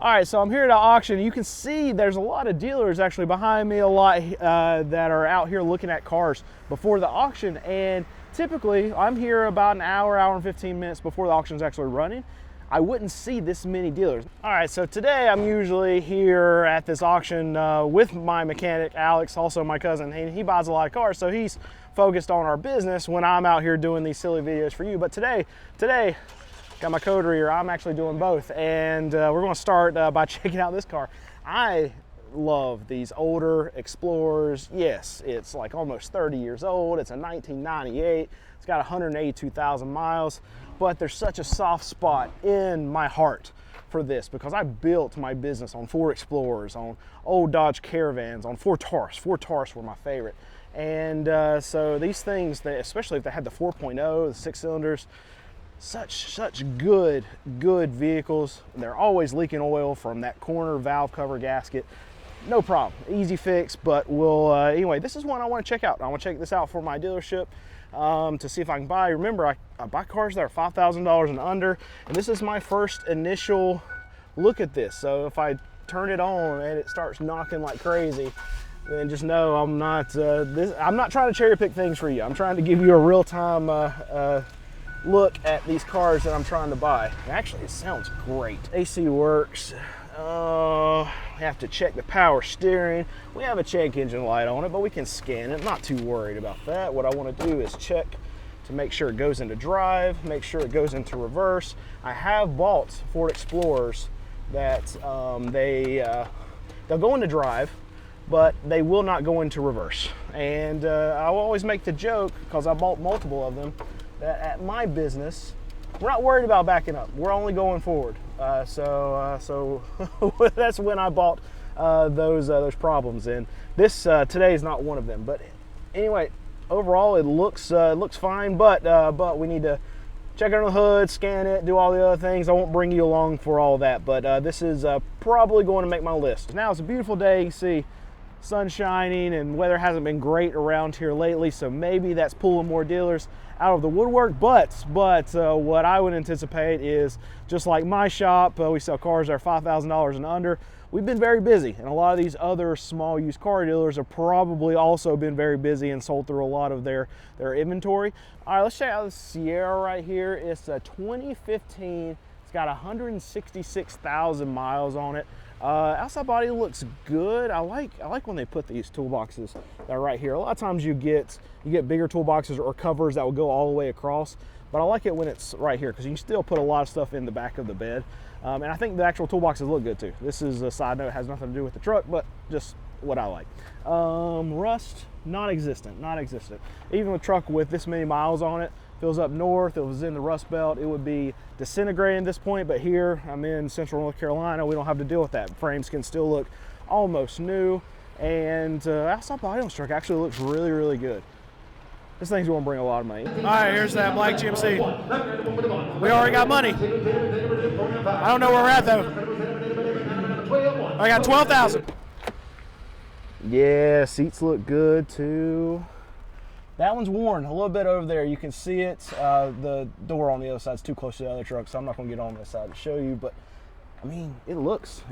All right, so I'm here at an auction. You can see there's a lot of dealers actually behind me, a lot that are out here looking at cars before the auction. And typically, I'm here about an hour and 15 minutes before the auction is actually running. I wouldn't see this many dealers. All right, so today I'm usually here at this auction with my mechanic, Alex, also my cousin. He buys a lot of cars, so he's focused on our business when I'm out here doing these silly videos for you. But today, got my coterie here. I'm actually doing both, and we're going to start by checking out this car. I love these older Explorers. Yes, it's like almost 30 years old. It's a 1998. It's got 182,000 miles, but there's such a soft spot in my heart for this because I built my business on Ford Explorers, on old Dodge Caravans, on Ford Taurus. Ford Taurus were my favorite. And so these things, especially if they had the 4.0, the 6 cylinders, such good vehicles. They're always leaking oil from that corner valve cover gasket. No problem, easy fix, but we'll, anyway, this is one I want to check out. I want to check this out for my dealership to see if I can buy. Remember, I buy cars that are $5,000 and under, and this is my first initial look at this. So if I turn it on and it starts knocking like crazy, then just know I'm not trying to cherry pick things for you. I'm trying to give you a real-time look at these cars that I'm trying to buy. Actually, it sounds great. AC works. We have to check the power steering. We have a check engine light on it, but we can scan it. Not too worried about that. What I want to do is check to make sure it goes into drive, make sure it goes into reverse. I have bought Ford Explorers that they'll go into drive, but they will not go into reverse. And I always make the joke, because I bought multiple of them, that at my business, we're not worried about backing up. We're only going forward. So that's when I bought those problems. And this today is not one of them. But anyway, overall it looks fine. But we need to check under the hood, scan it, do all the other things. I won't bring you along for all that. But this is probably going to make my list. Now it's a beautiful day. You can see sun shining and weather hasn't been great around here lately, so maybe that's pulling more dealers out of the woodwork. But what I would anticipate is, just like my shop, we sell cars that are $5,000 and under. We've been very busy, and a lot of these other small used car dealers have probably also been very busy and sold through a lot of their inventory. All right, let's check out the Sierra right here. It's a 2015. It's got 166,000 miles on it. Outside body looks good. I like when they put these toolboxes that are right here. A lot of times you get bigger toolboxes or covers that will go all the way across, but I like it when it's right here because you can still put a lot of stuff in the back of the bed. And I think the actual toolboxes look good too. This is a side note, it has nothing to do with the truck, but just what I like. Rust, non-existent. Even with a truck with this many miles on it, if it was up north, it was in the Rust Belt, it would be disintegrating at this point, but here I'm in central North Carolina, we don't have to deal with that. Frames can still look almost new, and outside body on this truck actually looks really good. This thing's gonna bring a lot of money. All right, here's that black GMC. We already got money. I don't know where we're at though. I got 12,000. Yeah, seats look good too. That one's worn a little bit over there. You can see it. The door on the other side is too close to the other truck, so I'm not going to get on this side to show you. But I mean, it looks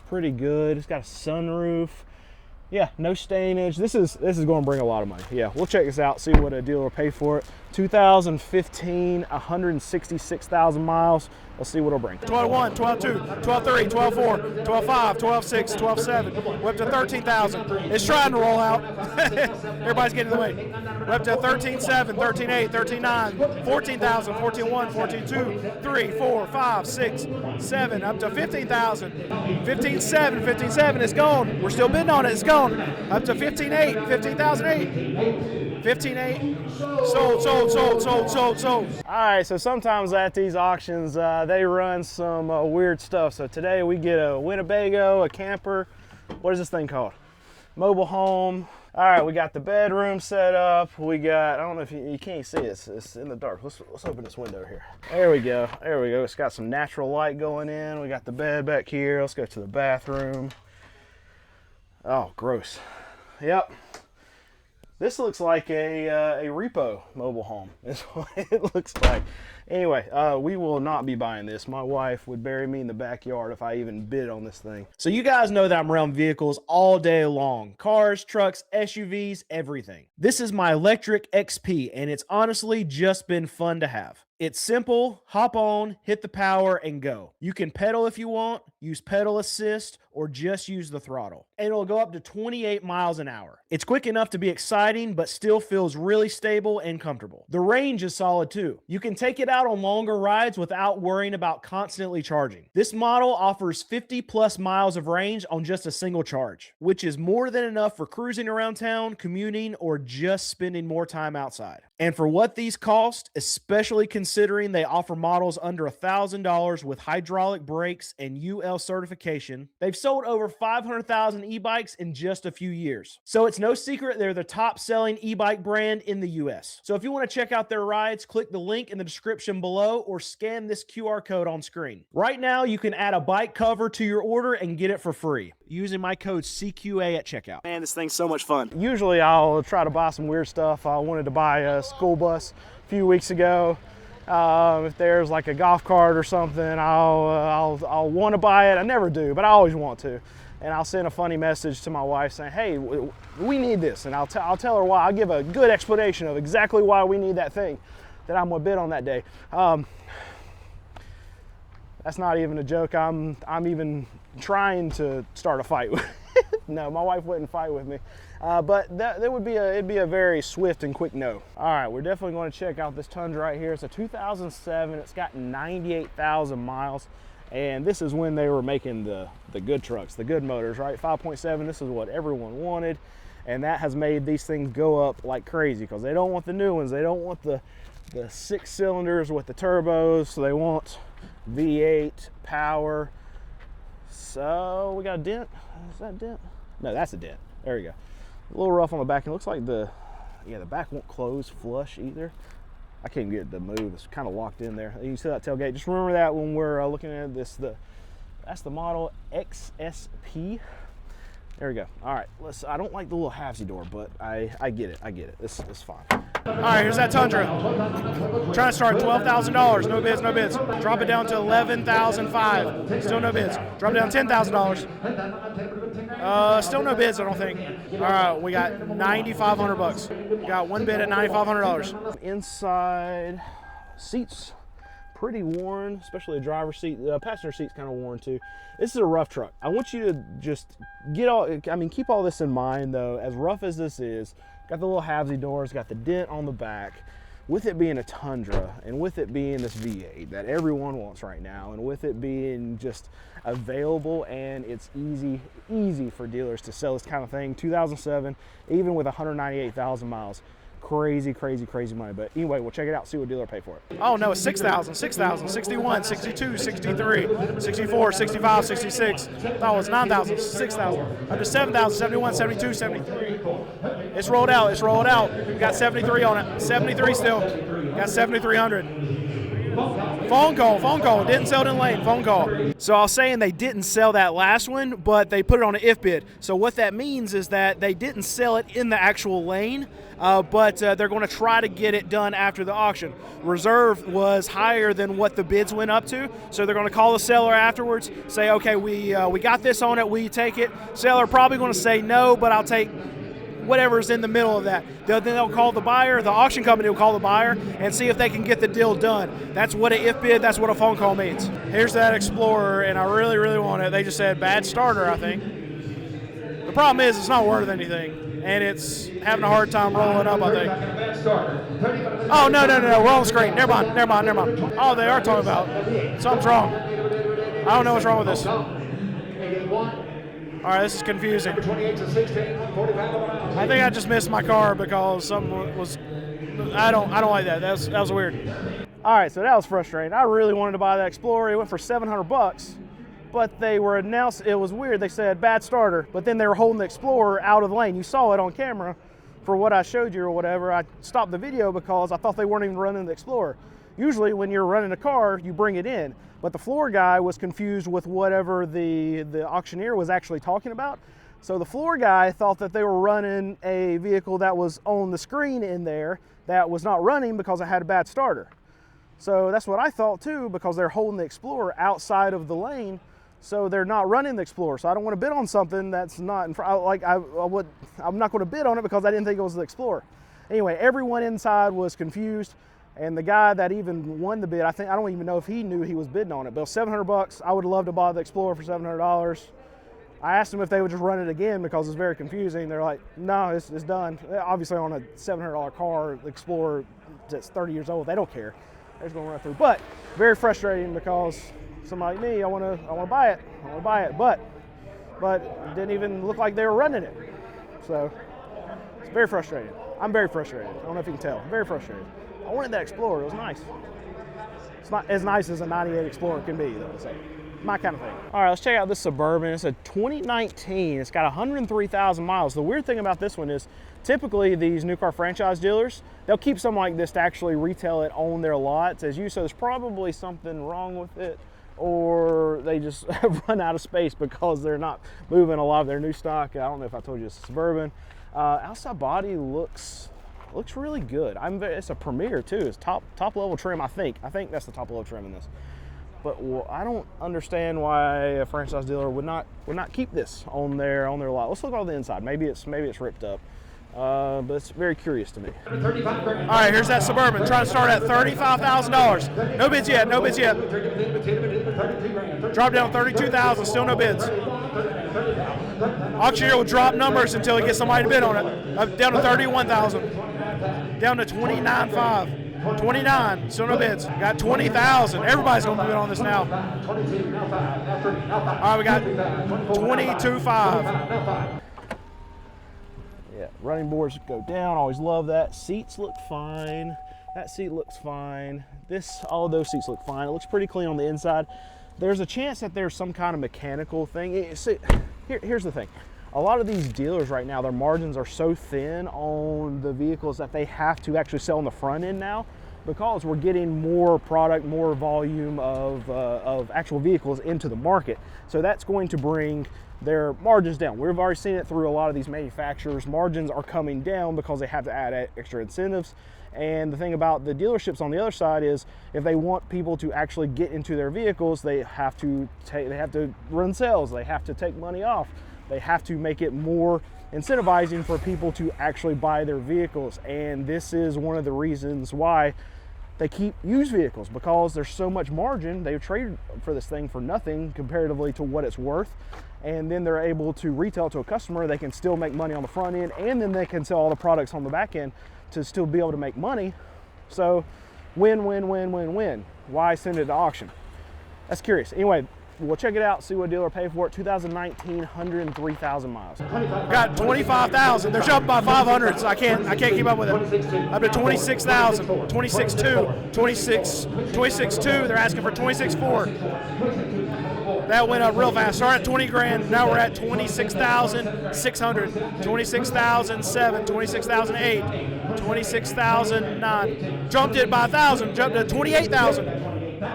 pretty good. It's got a sunroof. Yeah, no stainage. This is going to bring a lot of money. Yeah, we'll check this out. See what a dealer will pay for it. 2015, 166,000 miles. Let's see what it'll bring. 12.1, 12.2, 12.3, 12.4, 12.5, 12.6, 12.7. We're up to 13,000. It's trying to roll out. Everybody's getting in the way. We're up to 13.7, 13.8, 13.9, 14,000, 14.1, 14.2, 3, 4, 5, 6, 7, up to 15,000. 15.7, 15.7, it's gone. We're still bidding on it. It's gone. Up to 15.8, 15,008. 15.8. Sold. All right, so sometimes at these auctions, they run some weird stuff. So today we get a Winnebago, a camper. What is this thing called? Mobile home. All right, we got the bedroom set up. We got, I don't know if you can't see it. It's in the dark. Let's open this window here. There we go. It's got some natural light going in. We got the bed back here. Let's go to the bathroom. Oh, gross. Yep. This looks like a repo mobile home is what it looks like. Anyway, we will not be buying this. My wife would bury me in the backyard if I even bid on this thing. So you guys know that I'm around vehicles all day long. Cars, trucks, SUVs, everything. This is my electric XP, and it's honestly just been fun to have. It's simple, hop on, hit the power, and go. You can pedal if you want, use pedal assist, or just use the throttle. And it'll go up to 28 miles an hour. It's quick enough to be exciting, but still feels really stable and comfortable. The range is solid too. You can take it out on longer rides without worrying about constantly charging. This model offers 50 plus miles of range on just a single charge, which is more than enough for cruising around town, commuting, or just spending more time outside. And for what these cost, especially considering they offer models under $1,000 with hydraulic brakes and UL certification, they've sold over 500,000 e-bikes in just a few years. So it's no secret they're the top selling e-bike brand in the US. So if you want to check out their rides, click the link in the description below or scan this QR code on screen. Right now, you can add a bike cover to your order and get it for free using my code CQA at checkout. Man, this thing's so much fun. Usually I'll try to buy some weird stuff. I wanted to buy a school bus a few weeks ago. If there's like a golf cart or something, I'll want to buy it. I never do, but I always want to. And I'll send a funny message to my wife saying, hey, we need this. And I'll tell her why. I'll give a good explanation of exactly why we need that thing that I'm gonna bid on that day. That's not even a joke. I'm even trying to start a fight. No, my wife wouldn't fight with me. But it'd be a very swift and quick no. All right, we're definitely going to check out this Tundra right here. It's a 2007. It's got 98,000 miles. And this is when they were making the good trucks, the good motors, right? 5.7, this is what everyone wanted. And that has made these things go up like crazy because they don't want the new ones. They don't want the 6 cylinders with the turbos. So they want V8 power. So we got a dent. Is that a dent? No, that's a dent. There we go. A little rough on the back. It looks like the back won't close flush either. I can't get it to move. It's kind of locked in there. You see that tailgate. Just remember that when we're looking at this. That's the model XSP. There we go. All right. I don't like the little halvesy door, but I get it. I get it. This is fine. All right. Here's that Tundra. Trying to start $12,000. No bids. No bids. Drop it down to $11,500. Still no bids. Drop it down $10,000. Still no bids. I don't think. All right. We got $9,500. We got one bid at $9,500. Inside seats. Pretty worn, especially the driver's seat. The passenger seat's kind of worn too. This is a rough truck. I want you to just keep all this in mind though. As rough as this is, got the little halvesy doors, got the dent on the back. With it being a Tundra and with it being this V8 that everyone wants right now, and with it being just available and it's easy for dealers to sell this kind of thing. 2007, even with 198,000 miles. Crazy money. But anyway, we'll check it out, see what dealer pay for it. Oh no, it's 6,000, 61, 62, 63, 64, 65, 66. Thought it was 9,000, 6,000. Up to 7,000, 71, 72, 73. It's rolled out. We got 73 on it. 73 still. Got 7,300. Phone call. Didn't sell it in lane. Phone call. So I was saying they didn't sell that last one, but they put it on an if bid. So what that means is that they didn't sell it in the actual lane, but they're going to try to get it done after the auction. Reserve was higher than what the bids went up to, so they're going to call the seller afterwards, say, okay, we got this on it. Will you take it? Seller probably going to say no, but I'll take whatever's in the middle of that. Then they'll call the buyer, the auction company will call the buyer and see if they can get the deal done. That's what an if bid, that's what a phone call means. Here's that Explorer, and I really want it. They just said bad starter, I think. The problem is it's not worth anything, and it's having a hard time rolling up, I think. Oh, no, we're on screen. Never mind. Oh, they are talking about something's wrong. I don't know what's wrong with this. All right, this is confusing. I think I just missed my car because something was. I don't like that. That was weird. All right, so that was frustrating. I really wanted to buy that Explorer. It went for $700, but they were announced. It was weird. They said bad starter, but then they were holding the Explorer out of the lane. You saw it on camera for what I showed you or whatever. I stopped the video because I thought they weren't even running the Explorer. Usually, when you're running a car, you bring it in. But the floor guy was confused with whatever the auctioneer was actually talking about. So the floor guy thought that they were running a vehicle that was on the screen in there that was not running because it had a bad starter. So that's what I thought too, because they're holding the Explorer outside of the lane, so they're not running the Explorer. So I don't want to bid on something that's not in front. I'm not going to bid on it because I didn't think it was the Explorer. Anyway, everyone inside was confused, and the guy that even won the bid, I don't even know if he knew he was bidding on it, but it was $700. I would love to buy the Explorer for $700. I asked them if they would just run it again because it's very confusing. They're like, no, it's done. Obviously on a $700 car, the Explorer that's 30 years old, they don't care. They're just gonna run through. But very frustrating because somebody like me, I wanna buy it. But it didn't even look like they were running it. So it's very frustrating. I'm very frustrated. I don't know if you can tell. I'm very frustrated. I wanted that Explorer. It was nice. It's not as nice as a 98 Explorer can be, though. So my kind of thing. All right, let's check out this Suburban. It's a 2019. It's got 103,000 miles. The weird thing about this one is typically these new car franchise dealers, they'll keep something like this to actually retail it on their lots as you. So there's probably something wrong with it, or they just run out of space because they're not moving a lot of their new stock. I don't know if I told you it's a Suburban. Outside body looks really good. It's a Premier too. It's top level trim. I think that's the top level trim in this. But I don't understand why a franchise dealer would not keep this on their lot. Let's look on the inside. Maybe it's ripped up. But it's very curious to me. All right, here's that Suburban. Trying to start at $35,000. No bids yet. Drop down $32,000. Still no bids. Auctioneer will drop numbers until he gets somebody to bid on it. Down to $31,000. Down to $29,500. 29, still no bids. Got 20,000. Everybody's going to bid on this now. All right, we got 22.5. Yeah, running boards go down. Always love that. Seats look fine. That seat looks fine. All of those seats look fine. It looks pretty clean on the inside. There's a chance that there's some kind of mechanical thing. Here's the thing. A lot of these dealers right now, their margins are so thin on the vehicles that they have to actually sell on the front end now, because we're getting more product, more volume of actual vehicles into the market. So that's going to bring their margins down. We've already seen it through a lot of these manufacturers. Margins are coming down because they have to add extra incentives. And the thing about the dealerships on the other side is, if they want people to actually get into their vehicles, they have to run sales. They have to take money off. They have to make it more incentivizing for people to actually buy their vehicles. And this is one of the reasons why they keep used vehicles, because there's so much margin. They trade for this thing for nothing comparatively to what it's worth. And then they're able to retail to a customer. They can still make money on the front end, and then they can sell all the products on the back end to still be able to make money. So win, win, win, win, win. Why send it to auction? That's curious. Anyway, we'll check it out, see what dealer paid for it. 2019, 103,000 miles. Got 25,000. They're jumping by 500, so I can't keep up with it. Up to 26,000, 26.2, 26.2. They're asking for 26.4. That went up real fast. Started at 20 grand. Now we're at 26,600, 26,007, 26,008, 26,009. Jumped it by 1,000. Jumped to 28,000.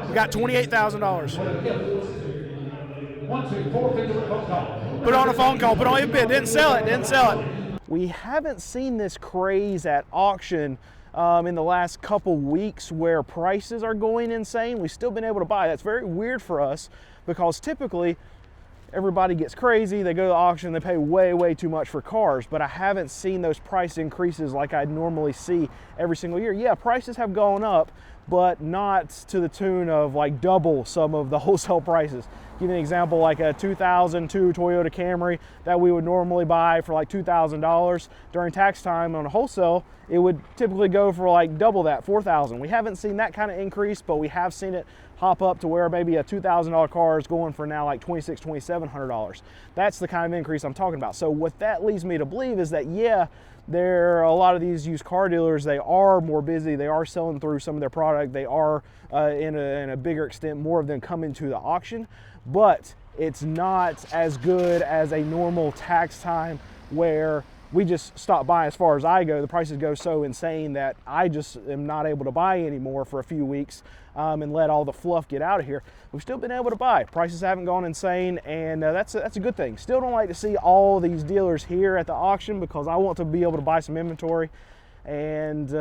We got $28,000. Put on a phone call, put on a bid, didn't sell it. We haven't seen this craze at auction in the last couple weeks where prices are going insane. We've still been able to buy. That's very weird for us, because typically everybody gets crazy, they go to the auction, they pay way, way too much for cars, but I haven't seen those price increases like I normally see every single year. Yeah, prices have gone up, but not to the tune of like double some of the wholesale prices. Give you an example, like a 2002 Toyota Camry that we would normally buy for like $2,000 during tax time on a wholesale, it would typically go for like double that, $4,000. We haven't seen that kind of increase, but we have seen it hop up to where maybe a $2,000 car is going for now like $2,600, $2,700. That's the kind of increase I'm talking about. So what that leads me to believe is that, yeah, there are a lot of these used car dealers, they are more busy, they are selling through some of their product, they are in a bigger extent, more of them come into the auction, but it's not as good as a normal tax time where we just stop by. As far as I go, the prices go so insane that I just am not able to buy anymore for a few weeks and let all the fluff get out of here. We've still been able to buy. Prices haven't gone insane, and that's a good thing. Still don't like to see all these dealers here at the auction, because I want to be able to buy some inventory. and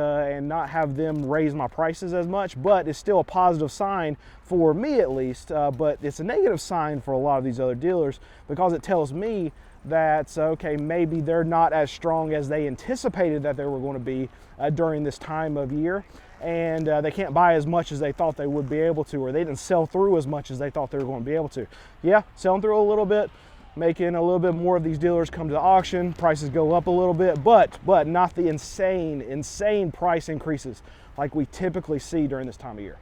not have them raise my prices as much. But it's still a positive sign for me, at least. But it's a negative sign for a lot of these other dealers, because it tells me that, okay, maybe they're not as strong as they anticipated that they were going to be during this time of year, and they can't buy as much as they thought they would be able to, or they didn't sell through as much as they thought they were going to be able to. Yeah, selling through a little bit, making a little bit more of these dealers come to the auction, prices go up a little bit, but not the insane price increases like we typically see during this time of year.